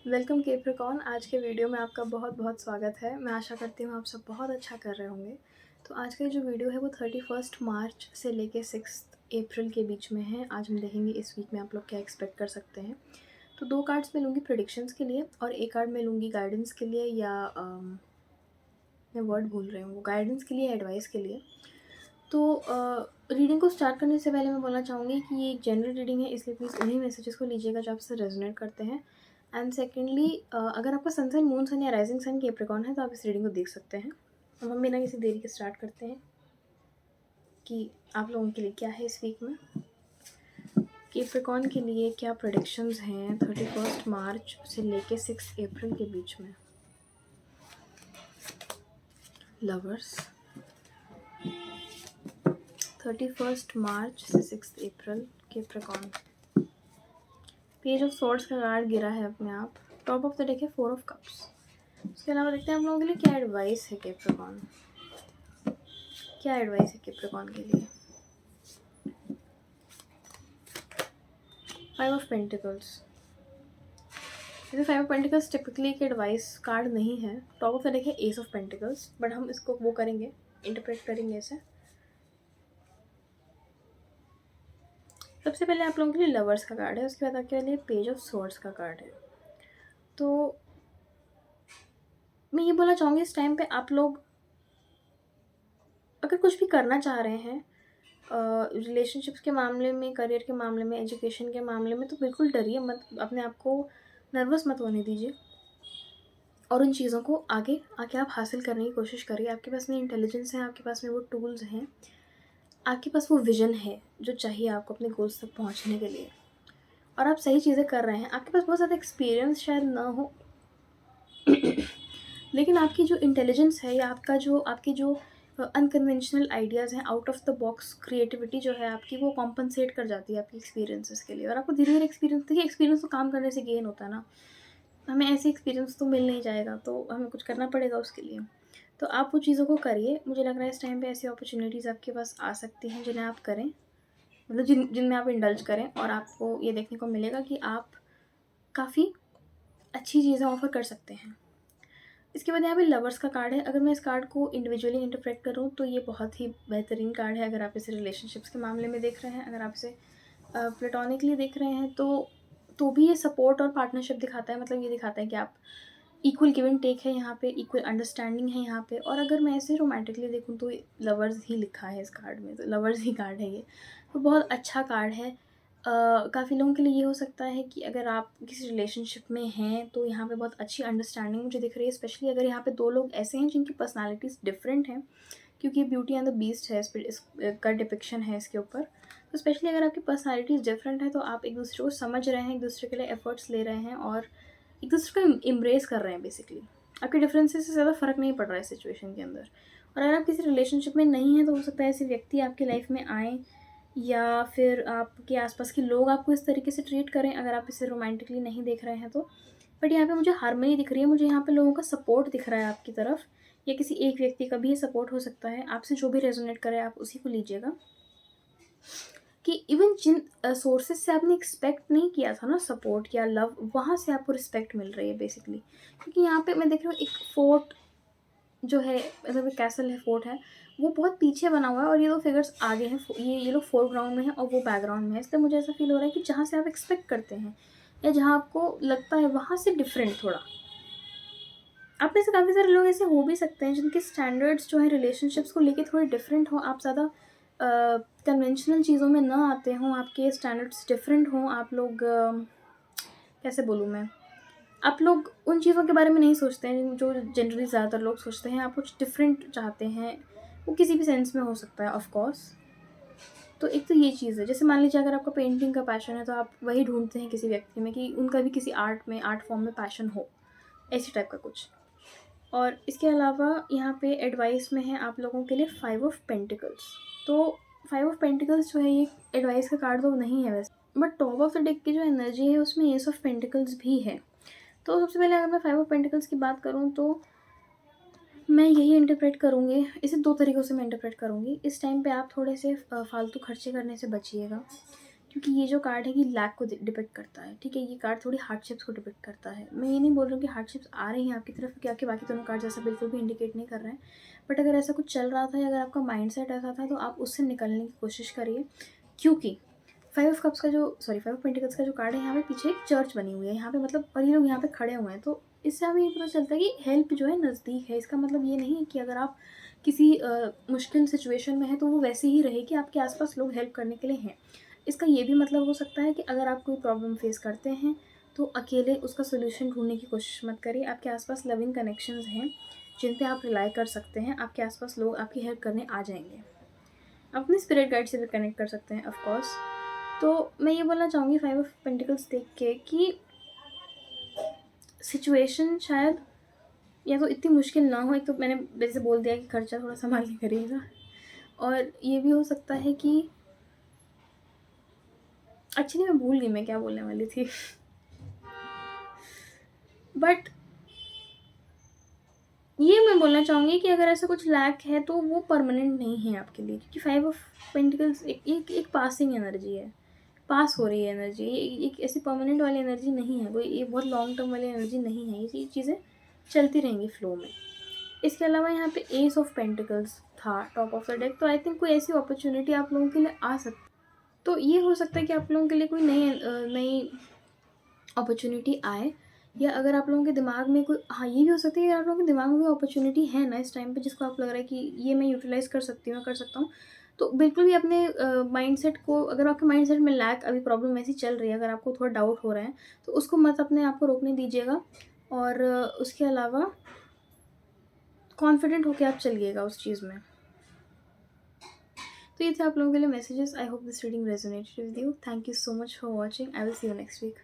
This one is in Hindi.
Welcome Capricorn. आज के वीडियो में आपका बहुत बहुत स्वागत है। मैं आशा करती हूँ आप सब बहुत अच्छा कर रहे होंगे। तो आज का जो वीडियो है वो 31 मार्च से लेके 6 अप्रैल के बीच में है। आज हम देखेंगे इस वीक में आप लोग क्या एक्सपेक्ट कर सकते हैं। तो 2 कार्ड्स मैं लूँगी प्रेडिक्शंस के लिए और 1 कार्ड मैं लूँगी गाइडेंस के लिए या मैं वर्ड भूल रही हूँ, वो गाइडेंस के लिए, एडवाइस के लिए। तो रीडिंग को स्टार्ट करने से पहले मैं बोलना चाहूँगी कि ये एक जनरल रीडिंग है, इसलिए प्लीज़ उन्हीं मैसेजेस को लीजिएगा जो आपसे रेजोनेट करते हैं। एंड सेकेंडली, अगर आपका सन साइन, मून साइन या राइजिंग साइन कैप्रिकॉर्न है तो आप इस रीडिंग को देख सकते हैं। अब हम बिना किसी देरी के स्टार्ट करते हैं कि आप लोगों के लिए क्या है इस वीक में। कैप्रिकॉर्न के लिए क्या प्रेडिक्शंस हैं 31 मार्च से लेके 6 अप्रैल के बीच में। लवर्स, 31 मार्च से 6 अप्रैल कैप्रिकॉर्न। पेज ऑफ सॉर्ड्स का कार्ड गिरा है अपने आप। टॉप ऑफ द डेक है 4 ऑफ कप्स। उसके अलावा देखते हैं आप लोगों के लिए क्या एडवाइस है कैप्रिकॉर्न। क्या एडवाइस है कैप्रिकॉर्न के लिए। 5 ऑफ पेंटिकल्स। जैसे 5 ऑफ पेंटिकल्स टिपिकली एक एडवाइस कार्ड नहीं है। टॉप ऑफ द डेक है एस ऑफ पेंटिकल्स, बट हम इसको वो करेंगे, इंटरप्रेट करेंगे इसे। सबसे पहले आप लोगों के लिए लवर्स का कार्ड है, उसके बाद आपके लिए पेज ऑफ सॉर्ड्स का कार्ड है। तो मैं ये बोलना चाहूँगी इस टाइम पे आप लोग अगर कुछ भी करना चाह रहे हैं रिलेशनशिप्स के मामले में, करियर के मामले में, एजुकेशन के मामले में, तो बिल्कुल डरिए मत, अपने आप को नर्वस मत होने दीजिए और उन चीज़ों को आगे आके आप हासिल करने की कोशिश करिए। आपके पास में इंटेलिजेंस है, आपके पास में वो टूल्स हैं, आपके पास वो विजन है जो चाहिए आपको अपने गोल्स तक पहुंचने के लिए, और आप सही चीज़ें कर रहे हैं। आपके पास बहुत ज़्यादा एक्सपीरियंस शायद ना हो लेकिन आपकी जो इंटेलिजेंस है या आपकी जो अनकन्वेंशनल आइडियाज़ हैं, out of the box creativity जो है आपकी, वो कॉम्पनसेट कर जाती है आपकी एक्सपीरियंसेस के लिए। और आपको धीरे धीरे एक्सपीरियंस, देखिए एक्सपीरियंस तो काम करने से गेन होता है ना, हमें ऐसे एक्सपीरियंस तो मिल नहीं जाएगा, तो हमें कुछ करना पड़ेगा उसके लिए। तो आप वो चीज़ों को करिए। मुझे लग रहा है इस टाइम पे ऐसी अपॉर्चुनिटीज़ आपके पास आ सकती हैं जिन्हें आप करें, मतलब जिनमें आप इंडल्ज करें, और आपको ये देखने को मिलेगा कि आप काफ़ी अच्छी चीज़ें ऑफ़र कर सकते हैं। इसके बाद यहाँ पे लवर्स का कार्ड है। अगर मैं इस कार्ड को इंडिविजुअली इंटरप्रेट करूँ तो ये बहुत ही बेहतरीन कार्ड है। अगर आप इसे रिलेशनशिप्स के मामले में देख रहे हैं, अगर आप इसे प्लेटोनिकली देख रहे हैं, तो भी ये सपोर्ट और पार्टनरशिप दिखाता है। मतलब ये दिखाता है कि आप इक्वल गिव एंड टेक है यहाँ पे, इक्वल अंडरस्टैंडिंग है यहाँ पे। और अगर मैं इसे रोमांटिकली देखूँ तो लवर्स ही लिखा है इस कार्ड में, तो लवर्स ही कार्ड है ये, तो बहुत अच्छा कार्ड है। काफ़ी लोगों के लिए ये हो सकता है कि अगर आप किसी रिलेशनशिप में हैं तो यहाँ पे बहुत अच्छी अंडरस्टैंडिंग मुझे दिख रही है, स्पेशली अगर यहाँ पे 2 लोग ऐसे हैं जिनकी पर्सनालिटीज़ डिफरेंट हैं, क्योंकि ब्यूटी एंड द बीस्ट है इसका डिपिक्शन है इसके ऊपर। तो स्पेशली अगर आपकी पर्सनालिटीज़ डिफरेंट है तो आप एक दूसरे को समझ रहे हैं, एक दूसरे के लिए एफर्ट्स ले रहे हैं और एक दूसरे को एम्ब्रेस कर रहे हैं बेसिकली। आपके डिफरेंसेस से ज़्यादा फ़र्क नहीं पड़ रहा है सिचुएशन के अंदर। और अगर आप किसी रिलेशनशिप में नहीं हैं तो हो सकता है ऐसे व्यक्ति आपकी लाइफ में आएँ, या फिर आपके आसपास के लोग आपको इस तरीके से ट्रीट करें अगर आप इसे रोमांटिकली नहीं देख रहे हैं तो। बट यहाँ पे मुझे हार्मनी दिख रही है, मुझे यहाँ पे लोगों का सपोर्ट दिख रहा है आपकी तरफ, या किसी एक व्यक्ति का भी ये सपोर्ट हो सकता है। आपसे जो भी रेजोनेट करे आप उसी को लीजिएगा। कि इवन जिन सोर्सेज से आपने एक्सपेक्ट नहीं किया था ना सपोर्ट या लव, वहाँ से आपको रिस्पेक्ट मिल रही है बेसिकली। क्योंकि यहाँ पे मैं देख रही हूँ एक फोर्ट जो है, मतलब एक कैसल है, फोर्ट है, वो बहुत पीछे बना हुआ है और ये 2 फिगर्स आगे हैं। ये लोग फोरग्राउंड में हैं और वो बैकग्राउंड में है। इसलिए मुझे ऐसा फील हो रहा है कि जहाँ से आप एक्सपेक्ट करते हैं या जहाँ आपको लगता है वहाँ से डिफरेंट थोड़ा। आप में से काफ़ी सारे लोग ऐसे हो भी सकते हैं जिनके स्टैंडर्ड्स जो है रिलेशनशिप्स को लेके थोड़े डिफरेंट हो। आप ज़्यादा कन्वेंशनल चीज़ों में ना आते हों, आपके स्टैंडर्ड्स डिफरेंट हों। आप लोग कैसे बोलूँ मैं, आप लोग उन चीज़ों के बारे में नहीं सोचते हैं जो जनरली ज़्यादातर लोग सोचते हैं। आप कुछ डिफरेंट चाहते हैं, वो किसी भी सेंस में हो सकता है ऑफ कोर्स। तो एक तो ये चीज़ है, जैसे मान लीजिए अगर आपका पेंटिंग का पैशन है तो आप वही ढूंढते हैं किसी व्यक्ति में कि उनका भी किसी आर्ट में, आर्ट फॉर्म में पैशन हो, ऐसी टाइप का कुछ। और इसके अलावा यहाँ पे एडवाइस में है आप लोगों के लिए 5 ऑफ पेंटिकल्स। तो 5 ऑफ पेंटिकल्स जो है ये एडवाइस का कार्ड तो नहीं है वैसे, but top of the deck की जो एनर्जी है उसमें एस ऑफ पेंटिकल्स भी है। तो सबसे पहले अगर मैं 5 ऑफ पेंटिकल्स की बात करूँ तो मैं यही इंटरप्रेट करूँगी, इसे 2 तरीक़ों से मैं इंटरप्रेट करूँगी। इस टाइम पे आप थोड़े से फालतू खर्चे करने से बचिएगा, क्योंकि ये जो कार्ड है ये लैक को डिपिक्ट करता है, ठीक है? ये कार्ड थोड़ी हार्डशिप्स को डिपिक्ट करता है। मैं ये नहीं बोल रही हूँ कि हार्डशिप्स आ रही हैं आपकी तरफ, क्या कि बाकी दोनों कार्ड्स ऐसा बिल्कुल भी इंडिकेट नहीं कर रहे हैं। बट अगर ऐसा कुछ चल रहा था या अगर आपका माइंडसेट ऐसा था तो आप उससे निकलने की कोशिश करिए, क्योंकि 5 ऑफ पेंटिकल्स का जो कार्ड है यहाँ पे पीछे एक चर्च बनी हुई है यहाँ पे, मतलब और ये लोग यहाँ पे खड़े हुए हैं, तो इससे हमें ये पता चलता है कि हेल्प जो है नज़दीक है। इसका मतलब ये नहीं है कि अगर आप किसी मुश्किल सिचुएशन में हैं तो वो वैसे ही रहे कि आपके आसपास लोग हेल्प करने के लिए हैं। इसका ये भी मतलब हो सकता है कि अगर आप कोई प्रॉब्लम फेस करते हैं तो अकेले उसका सोल्यूशन ढूँढने की कोशिश मत करिए। आपके आसपास लविंग कनेक्शंस हैं जिन पे आप रिलाई कर सकते हैं। आपके आसपास लोग आपकी हेल्प करने आ जाएँगे। आप अपने स्पिरिट गाइड से भी कनेक्ट कर सकते हैं ऑफ कोर्स। तो मैं ये बोलना चाहूँगी 5 ऑफ पेंटिकल्स देख के कि सिचुएशन शायद या तो इतनी मुश्किल ना हो। एक तो मैंने वैसे बोल दिया कि खर्चा थोड़ा सँभाल के करिएगा, और ये भी हो सकता है कि एक्चुअली मैं भूल गई मैं क्या बोलने वाली थी। बट ये मैं बोलना चाहूँगी कि अगर ऐसा कुछ लैक है तो वो परमानेंट नहीं है आपके लिए, क्योंकि 5 ऑफ पेंटिकल्स एक पासिंग एनर्जी है, पास हो रही है एनर्जी। ये एक ऐसी परमानेंट वाली एनर्जी नहीं है, कोई ये बहुत लॉन्ग टर्म वाली एनर्जी नहीं है। ये चीज़ें चलती रहेंगी फ्लो में। इसके अलावा यहाँ पे एस ऑफ पेंटिकल्स था टॉप ऑफ द डेक, तो आई थिंक कोई ऐसी अपॉर्चुनिटी आप लोगों के लिए आ सकती, तो ये हो सकता है कि आप लोगों के लिए कोई नई अपॉर्चुनिटी आए, या अगर आप लोगों के दिमाग में कोई, हाँ ये भी हो सकता है कि आप लोगों के दिमाग में कोई अपॉर्चुनिटी है ना इस टाइम पे जिसको आप लग रहा है कि ये मैं यूटिलाइज़ कर सकती हूँ, मैं कर सकता हूँ। तो बिल्कुल भी अपने माइंडसेट को, अगर आपके माइंडसेट में लैक अभी प्रॉब्लम ऐसी चल रही है, अगर आपको थोड़ा डाउट हो रहा है तो उसको मत अपने आप को रोकने दीजिएगा, और उसके अलावा कॉन्फिडेंट होके आप चलिएगा उस चीज़ में। तो ये थे आप लोगों के लिए messages. I hope this reading resonated with you. Thank you so much for watching. I will see you next week.